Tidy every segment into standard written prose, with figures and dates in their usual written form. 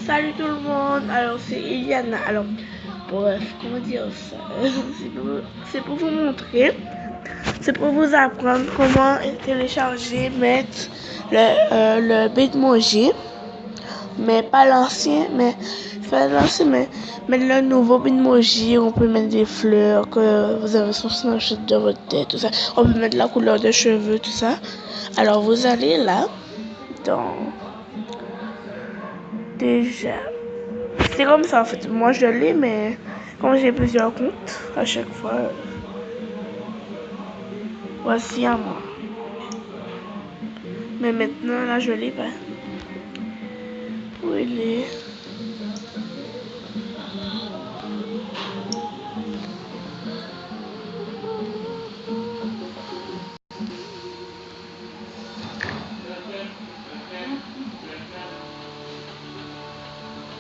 Salut tout le monde, alors c'est Iliana. Alors, bref, comment dire ça? C'est pour vous montrer, c'est pour vous apprendre comment télécharger, mettre le Bitmoji, mais pas l'ancien, mais le nouveau Bitmoji. On peut mettre des fleurs que vous avez sur Snapchat de votre tête, tout ça. On peut mettre la couleur de cheveux, tout ça. Alors vous allez là, dans déjà. C'est comme ça en fait. Moi je l'ai, mais comme j'ai plusieurs comptes, à chaque fois, voici à moi. Mais maintenant là je l'ai pas. Où il est?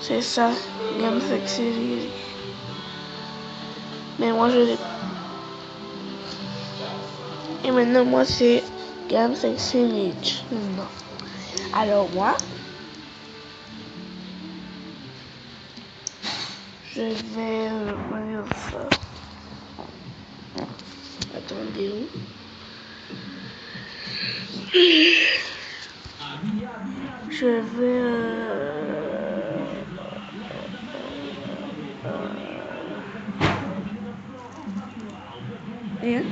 C'est ça, Game Sexy. Mais moi je l'ai. Et maintenant moi c'est Game Sexy Leech. Non. Alors moi, je vais dire ça. Attendez où? Je vais rien.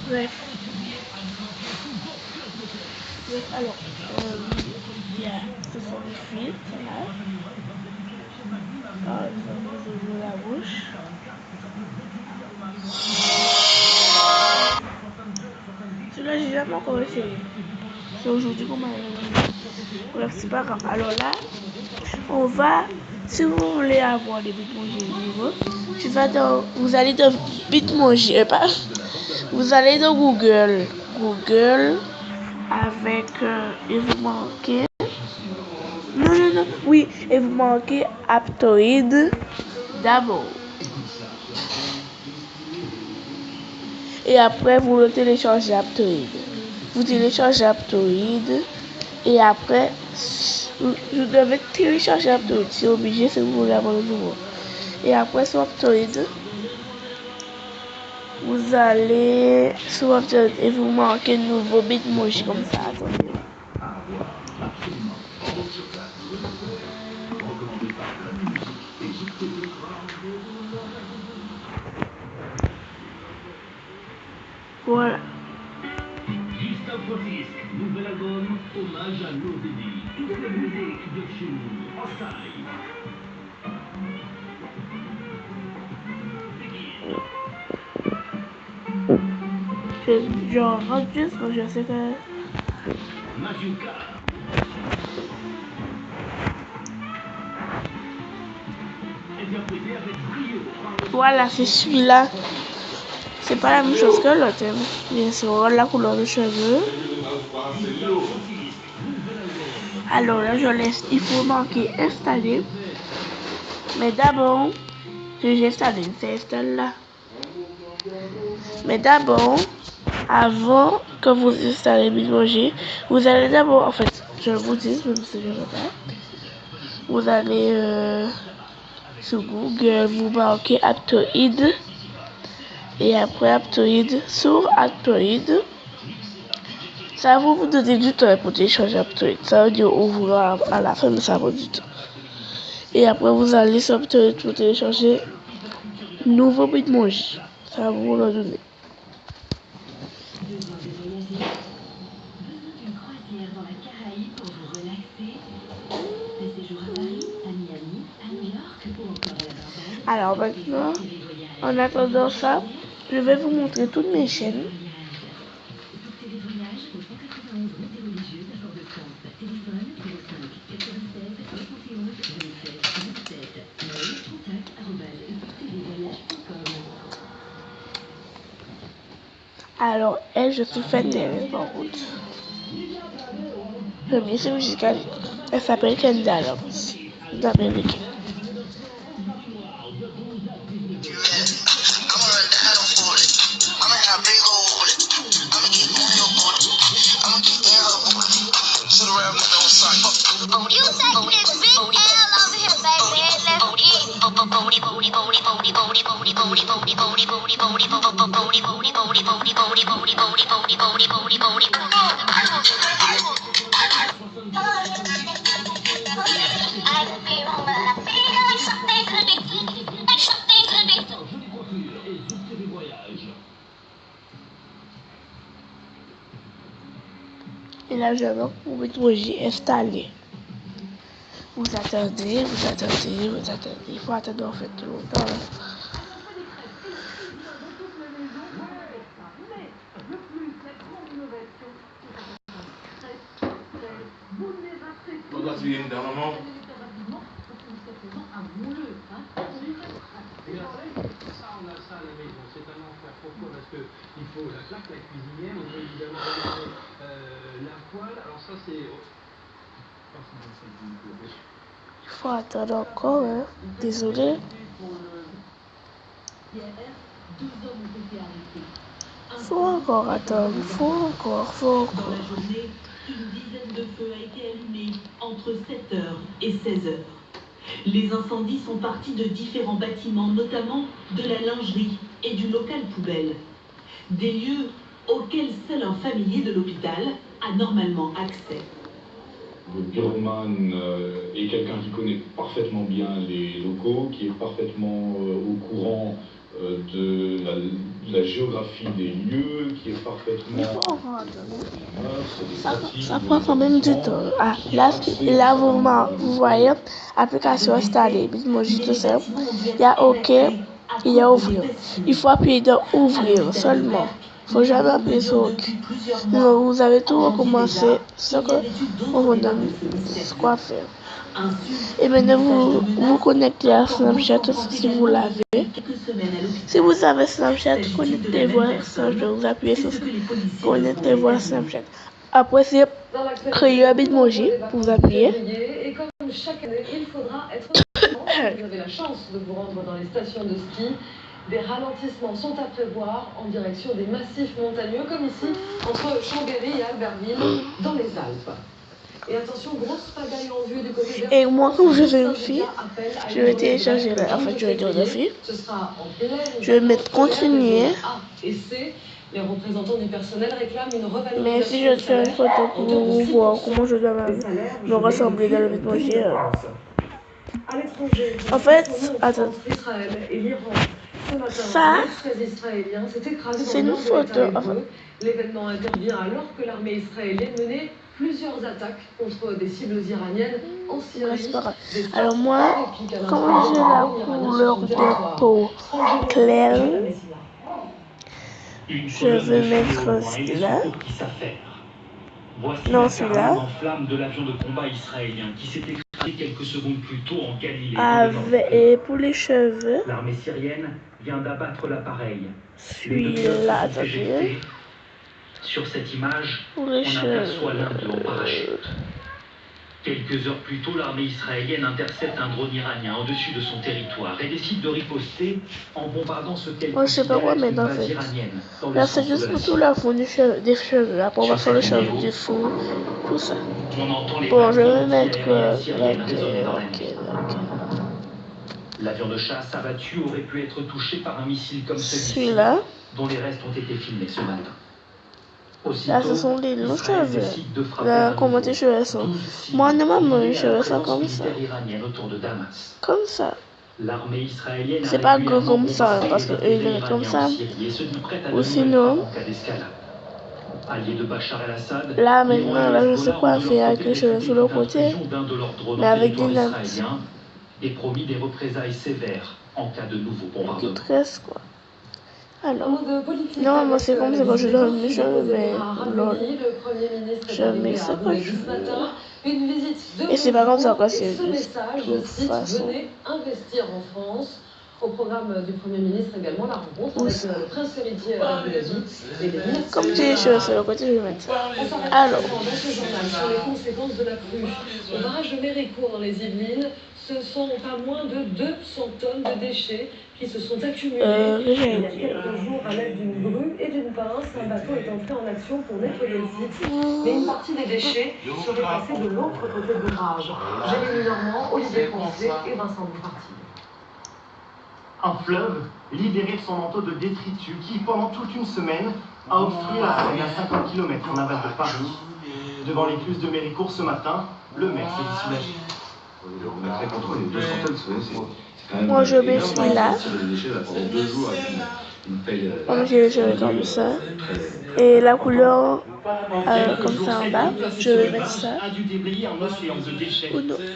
Bref. Alors, il y a ce sont les filtres là. Par exemple, j'ouvre la bouche. Celui-là, j'ai jamais encore essayé. C'est aujourd'hui qu'on m'a. Bref, c'est pas grave. Alors là, on va. Si vous voulez avoir des Bitmoji nouveaux, vous allez dans Bitmoji, pas. Vous allez dans Google. Google avec. Et vous manquez. Non. Oui, et vous manquez Aptoid d'abord. Et après, vous le téléchargez Aptoid. Vous téléchargez Aptoid. Et après, vous devez télécharger Aptoid. C'est obligé si vous voulez avoir le nouveau. Et après, sur Aptoid, vous allez sur Aptoid et vous marquez nouveau Bitmoji comme ça. Attendez. Voilà. Nouvel album, hommage à nos dédits. Toute la musique de chez nous, en style. J'enregistre, je sais que... Voilà, c'est celui-là. C'est pas la même chose que l'autre. Bien sûr, la couleur de cheveux. Alors là, je laisse. Il faut marquer installer. Mais d'abord, j'ai installé. C'est installé là. Mais d'abord, avant que vous installez Bitmoji, vous allez d'abord, en fait, je vous dis, même si je ne sais pas, vous allez sur Google, vous marquez Aptoid. Et après Aptoid, sur Aptoid, ça va vous donner du temps pour télécharger Aptoid. Ça veut dire ouvrir à la fin, mais ça va du temps. Et après, vous allez sur Aptoid pour télécharger nouveau Bitmoji. Ça va vous le donner. Alors maintenant, en attendant ça, je vais vous montrer toutes mes chaînes. Alors, elle, je suis fan d'elle, par contre. J'aime bien cette musicale. Elle s'appelle Kendall, d'Amérique. Et là, je vais pour Bitmoji installer. Vous attendez. Il faut attendre en fait longtemps. Là. Ça, on a ça à la maison. C'est un enfer. Pourquoi? Parce que il faut la plaque, la cuisinière, on peut évidemment regarder la poêle. Alors ça, c'est... Il faut attendre encore, hein. Désolé. Faut encore attendre. Faut encore. Dans la journée, une dizaine de feux a été allumé entre 7h et 16h. Les incendies sont partis de différents bâtiments, notamment de la lingerie et du local poubelle. Des lieux auxquels seul un familier de l'hôpital a normalement accès. Le pyromane est quelqu'un qui connaît parfaitement bien les locaux, qui est parfaitement au courant de la géographie des lieux, qui est parfaitement... Ça prend quand même du temps. Ah, là vous voyez, application installée, Bitmoji tout ça. Il y a OK, il y a ouvrir. Il faut appuyer dans ouvrir seulement. Il ne faut jamais appuyer sur OK. Non, vous avez tout recommencé, ce qu'on vous donne quoi faire. Et maintenant vous connectez à Snapchat si vous l'avez. Si vous avez Snapchat, connectez-vous à Snapchat. Vous appuyez sur connectez-vous à Snapchat. Après, c'est créer un Bitmoji pour vous appuyer. Et comme chaque année, il faudra être prudent. Si vous avez la chance de vous rendre dans les stations de ski, des ralentissements sont à prévoir en direction des massifs montagneux, comme ici, entre Chambéry et Albertville, dans les Alpes. Et attention, grosse pagaille en vue du côté Et moi, comme je vais une fille, je vais télécharger là. En fait, je vais dire deux filles. Je vais mettre continuer. Les représentants du personnel réclament une revalorisation. Mais si je fais une photo pour vous voir comment je dois me ressembler dans le Bitmoji. En fait, attends. Ça, c'est une photo. Enfin, l'événement intervient alors que l'armée israélienne menait plusieurs attaques contre des cibles iraniennes en Syrie. Alors moi, comme j'ai la couleur de peau claire, je vais mettre celui-là. Non, celui-là. de l'avion de combat israélien qui s'est écrasé quelques secondes plus tôt en Galilée. Et pour les cheveux, l'armée syrienne vient d'abattre l'appareil. Celui-là, attendez. Sur cette image, Pour les on aperçoit l'un d'eux en parachute. Quelques heures plus tôt, l'armée israélienne intercepte un drone iranien au-dessus de son territoire et décide de riposter en bombardant ce qu'elle je sais pas quoi mettre en fait. Là, c'est juste pour tout la fond des cheveux. Après, on va faire le cheveu du fond, tout ça. Bon, je vais mettre L'avion de chasse abattu aurait pu être touché par un missile comme celui-là, dont les restes ont été filmés ce matin. Là, ce sont les longs cheveux. Là, comment tes cheveux sont. Moi, normalement, mes cheveux sont comme ça. Comme ça. C'est pas gros comme ça, parce qu'eux, ils le mettent comme ça. Ou sinon, là, maintenant, là, je sais quoi faire avec les cheveux sur le côté, mais avec des nattes. Et promis des représailles sévères en cas de nouveau bombardement. Qui tresse, quoi. Alors, non, moi c'est comme ça quand je donne mes cheveux, mais lol, je mets ça quand je veux. Et c'est pas comme ça quand c'est juste de toute façon. Investir en France. Au programme du Premier ministre également, la rencontre avec le prince héritier d'Abu Dhabi. Comme tu es cheveux sur le côté, je vais mettre ça. Alors, dans ce journal sur les conséquences de la crue au barrage de Méricourt dans les Yvelines, ce sont pas moins de 200 tonnes de déchets qui se sont accumulés il y a quelques jours à l'aide d'une grue et d'une pince. Un bateau est entré en action pour nettoyer le site, mais une partie des déchets serait passée de l'autre côté de l'ouvrage. Jérémy Normand, Olivier Poncet et Vincent Boufarti. Un fleuve libéré de son manteau de détritus qui, pendant toute une semaine, a obstrué la Seine à 50 km en aval de Paris. Devant l'écluse de Méricourt ce matin, le maire s'est dit soulagé. On est très content, les 200 tonnes, c'est quand même... Moi, je mets celui-là. Sur les déchets, là, pendant 2 jours, avec une paye... Comme je vais comme ça. Et la couleur, comme ça en bas, je vais mettre ça. A dû déblayer un océan de déchets.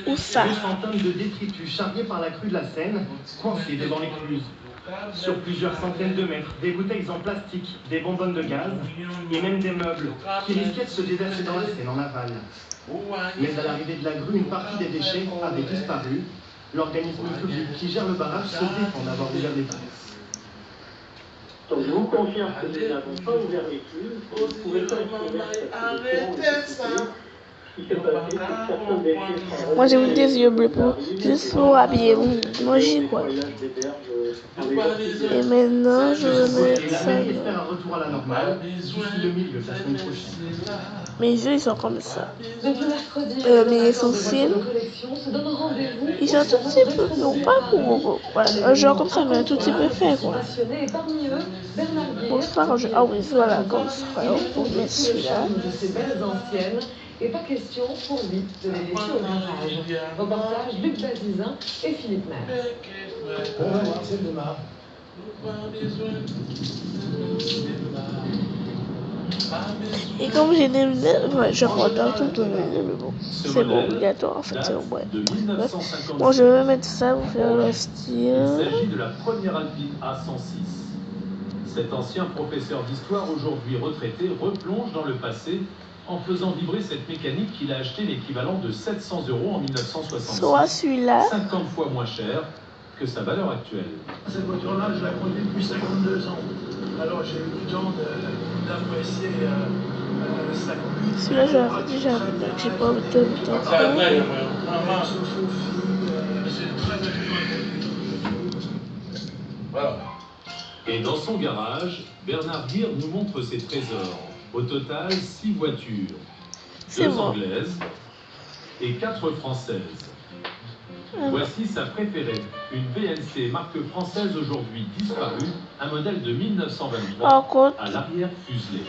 Ou ça. 200 tonnes de détritus charriés par la crue de la Seine, coincés devant l'écluse. Sur plusieurs centaines de mètres, des bouteilles en plastique, des bonbonnes de gaz et même des meubles qui risquaient de se déverser dans la Seine en aval. Mais à l'arrivée de la grue, une partie des déchets avait disparu. L'organisme public qui gère le barrage se défend d'avoir ouvert les vannes. Donc je vous confirme que nous n'avons pas ouvert l'écluse. Vous pouvez pas moi j'ai mis des yeux bleus pour juste pour habiller manger quoi. Et maintenant je vais mettre ça. Un retour à la normale d'ici le milieu de la semaine prochaine. Mes yeux ils sont comme ça. Depuis mercredi, mes sourcils ils sont tout petit peu, non pas pour voilà, un genre comme ça mais un tout petit peu fait quoi. Bon c'est pas quand je... Ah oui voilà comme ça pour mettre celui-là. Et pas question pour lui de les laisser au garage. Reportage Luc Bazizin et Philippe Maire. C'est demain. Et comme j'ai des lunettes, ouais, je redonne tout le mais bon, c'est bon, obligatoire en fait, c'est au moins. Bref, bon, je vais mettre ça pour faire le style. Il s'agit de la première Alpine A106. Cet ancien professeur d'histoire, aujourd'hui retraité, replonge dans le passé en faisant vibrer cette mécanique qu'il a acheté l'équivalent de 700 € en 1966. Soit celui-là. 50 fois moins cher que sa valeur actuelle. Cette voiture-là, je la conduis depuis 52 ans. Alors j'ai eu le temps d'apprécier sa conduite. Celui-là, j'avais déjà vu, donc j'ai pas envie de le temps. Voilà. Et dans son garage, Bernard Guir nous montre ses trésors. Au total, 6 voitures, 2 anglaises et 4 françaises. Voici sa préférée, une VLC marque française aujourd'hui disparue, un modèle de 1923 à l'arrière fuselé.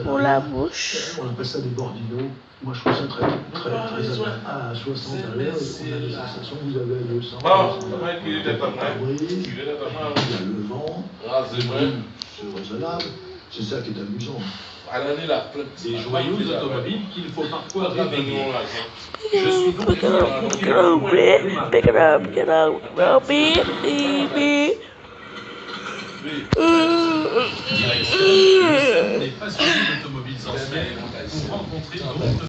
Pour la bouche. On appelle ça des bordinos. Moi je trouve ça très agréable. À 60 à l'heure, on a des sensations, vous avez 200. Il y a le vent, c'est raisonnable. C'est ça qui est amusant. Des joyaux automobiles qu'il faut parfois réveiller. Je suis donc direction des passionnés d'automobiles anciennes pour rencontrer d'autres